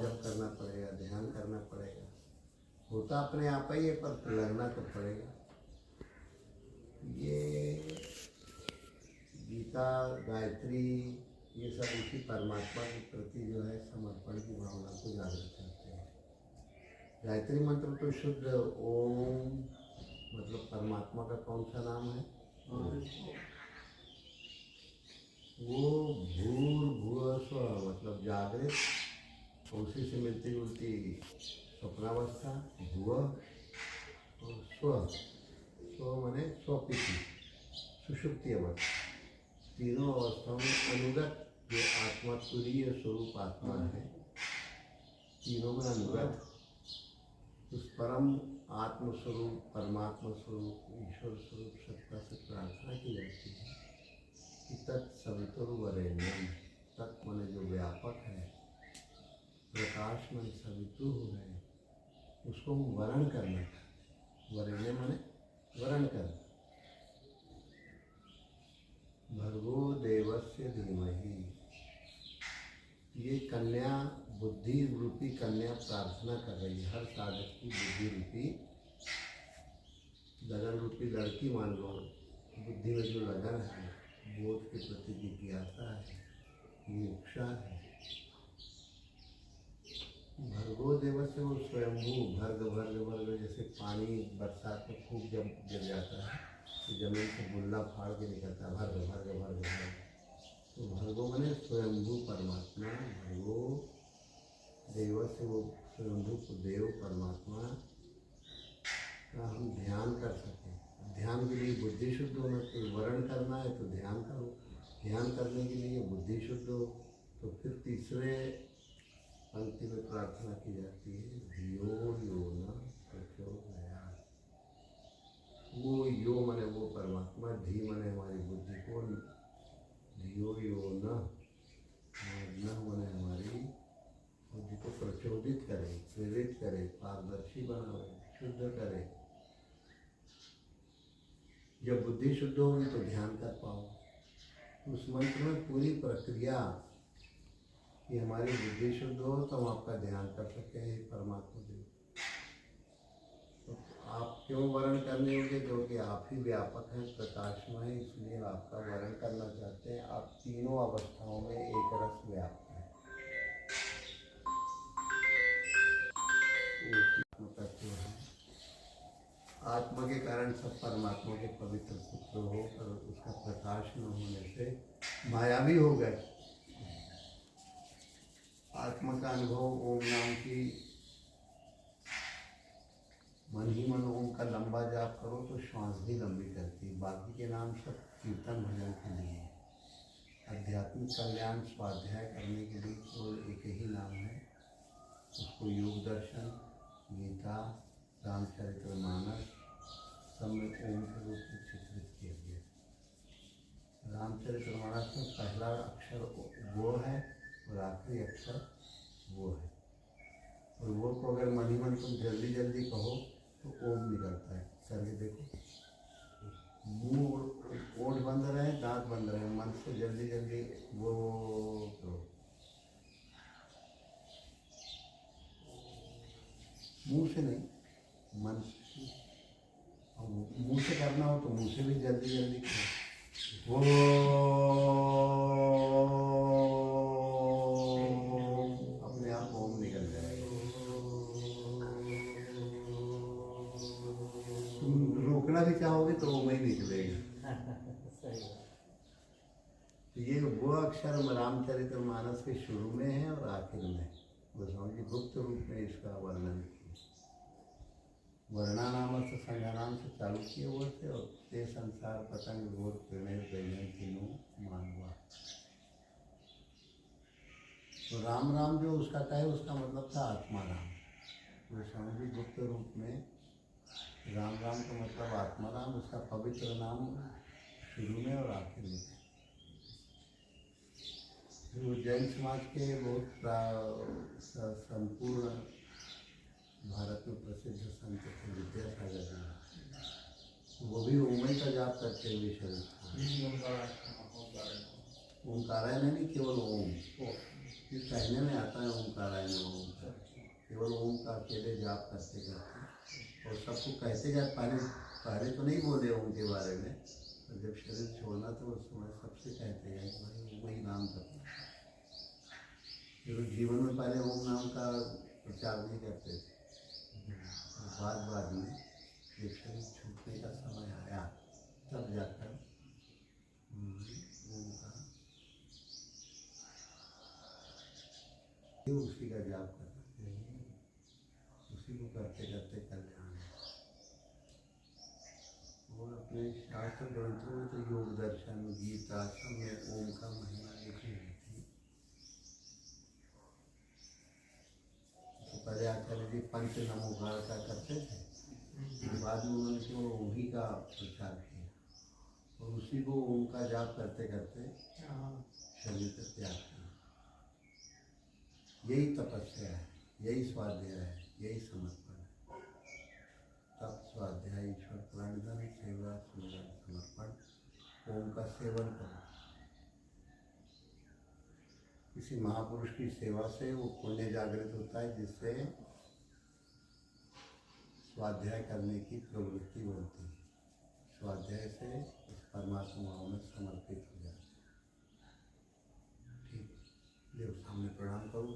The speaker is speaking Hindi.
जप करना पड़ेगा, ध्यान करना पड़ेगा। होता अपने आप ही है पर लगना तो पड़ेगा। ये गीता, गायत्री, ये सब उसी परमात्मा के प्रति जो है समर्पण की भावना को जागृत करते हैं। गायत्री मंत्र तो शुद्ध ओम, मतलब परमात्मा का कौन सा नाम है? वो भूर्भुवः स्वः, मतलब जागृत, उसी से मिलती जुलती स्वप्नावस्था, भुव और स्व। स्व माने स्वपिति, सुषुप्ति अवस्था। तीनों अवस्थाओं में अनुगत जो आत्मा, तुरीय स्वरूप आत्मा है, तीनों में अनुगत उस परम आत्म स्वरूप, परमात्मा स्वरूप, ईश्वर स्वरूप सत्ता से प्रार्थना की जाती है कि तत्सवितुर्वरेण्यम, तत् माने जो व्यापक है, प्रकाश में सवितु हो गए, उसको वरण करना। वरेण्य माने वरण करना। भर्गो देवस्य धीमहि, ये कन्या बुद्धि रूपी कन्या प्रार्थना कर रही है। हर साधक की बुद्धि रूपी, लगन रूपी लड़की मान लो, बुद्धि में जो लगन है, बोध के प्रति जिज्ञासा है, इच्छा है। भर्गो देवस्य, वो स्वयंभू, भर्ग भर्ग भर्ग, जैसे पानी बरसात में खूब जब गिर जाता है तो जमीन से बुल्ला फाड़ के निकलता है, भर्ग भर्ग भर्ग भर्ग। तो भर्गो माने स्वयंभू परमात्मा, भर्गो देव से वो स्वयंभू देव परमात्मा का हम ध्यान कर सकें। ध्यान के लिए बुद्धि शुद्ध होना चाहिए। वर्ण करना है तो ध्यान करो, ध्यान करने के लिए बुद्धि शुद्ध हो। तो फिर तीसरे पंक्ति में प्रार्थना की जाती है, धियो यो न प्रचोदयात्। वो यो माने वो परमात्मा, धी माने हमारी बुद्धि को, धियो यो न माने हमारी बुद्धि को प्रचोदित करे, प्रेरित करे, पारदर्शी बनावे, शुद्ध करे। जब बुद्धि शुद्ध होगी तो ध्यान कर पाओ। उस मंत्र में पूरी प्रक्रिया कि हमारी बुद्धि शुद्ध हो तो हम आपका ध्यान कर सकते हैं परमात्मा देव। तो आप क्यों वर्ण करने होंगे? क्योंकि आप ही व्यापक हैं, प्रकाशमय हैं, इसलिए आपका वर्ण करना चाहते हैं। आप तीनों अवस्थाओं में एक रस व्याप्त हैं। आत्मा के कारण सब परमात्मा के पवित्र पुत्र हो, पर उसका प्रकाश न होने से मायावी हो गए। आत्मा का अनुभव ओम नाम की, मन ही मन ओम का लंबा जाप करो तो श्वास भी लंबी करती है। बाकी के नाम सब कीर्तन भजन के लिए। आध्यात्मिक कल्याण स्वाध्याय करने के लिए केवल एक ही नाम है, उसको योग दर्शन, गीता, रामचरितमानस सब में ओम के रूप में चित्रित किया गया। रामचरितमानस में पहला अक्षर वो है और आखिरी अक्षर वो है। और वो को अगर मन ही मन तुम जल्दी जल्दी कहो तो ओम निकलता है। करके देखो, मुंह ओठ बंद रहे, दांत बंद रहे, मन से जल्दी जल्दी वो करो। मुंह से नहीं, मन से। मुंह से करना हो तो मुंह से भी जल्दी जल्दी करो। वो अपने आप ओम निकल जाएगा। तुम रोकना भी चाहोगे तो ओम ही निकलेगा। तो ये वो अक्षर रामचरितमानस के शुरू में है और आखिर में। गोस्वामी जी गुप्त रूप में इसका वर्णन किया। वर्णानाम से संज्ञानाम से चालू किए हुए थे और ते संसार पतंग घोर प्रणय दैजन तीनों मानवा। तो राम राम जो उसका कहे उसका मतलब था आत्मा राम। गोस्वामी जी गुप्त रूप में राम राम का मतलब आत्मा राम, उसका पवित्र नाम शुरू में और आखिर में। जो जैन समाज के बहुत संपूर्ण भारत में प्रसिद्ध संत थे विद्यासागर जी, वो भी ओम का जाप करते हुए शरीर। ओंकारायण नहीं, केवल ओम। ये कहने में आता है ओमकार आय नमः ओमकार, केवल ओम का अकेले जाप करते करते, और सबको कहते गए। पहले तो नहीं बोले ओम के बारे में, और जब शरीर छोड़ना तो उस समय सबसे कहते गए कि भाई वही नाम जपना। फिर जीवन में पहले ओम नाम का प्रचार नहीं करते थे, बाद में जब शरीर छूटने का समय आया तब जाकर ओम का उसी का जाप करते हैं, उसी को करते करते कल्याण है। और अपने शास्त्र ग्रंथों में तो योग दर्शन गीता सब में ओम का महिमा लिखी हुई थी। तो पहले आचार्य जी पंच नमोकार का करते थे, बाद में उन्होंने केवल ओम ही का प्रचार किया, और उसी को ओम का जाप करते करते शरीर का त्याग किया। यही तपस्या है, यही स्वाध्याय है, यही समर्पण है। तप स्वाध्याय ईश्वर प्रणिधन सेवा सुंदर समर्पण। ओम का सेवन करो। किसी महापुरुष की सेवा से वो पुण्य जागृत होता है, जिससे स्वाध्याय करने की प्रवृत्ति बनती है। स्वाध्याय से उस परमात्मा में समर्पित हो जाते हैं। ठीक, देव सामने प्रणाम करो।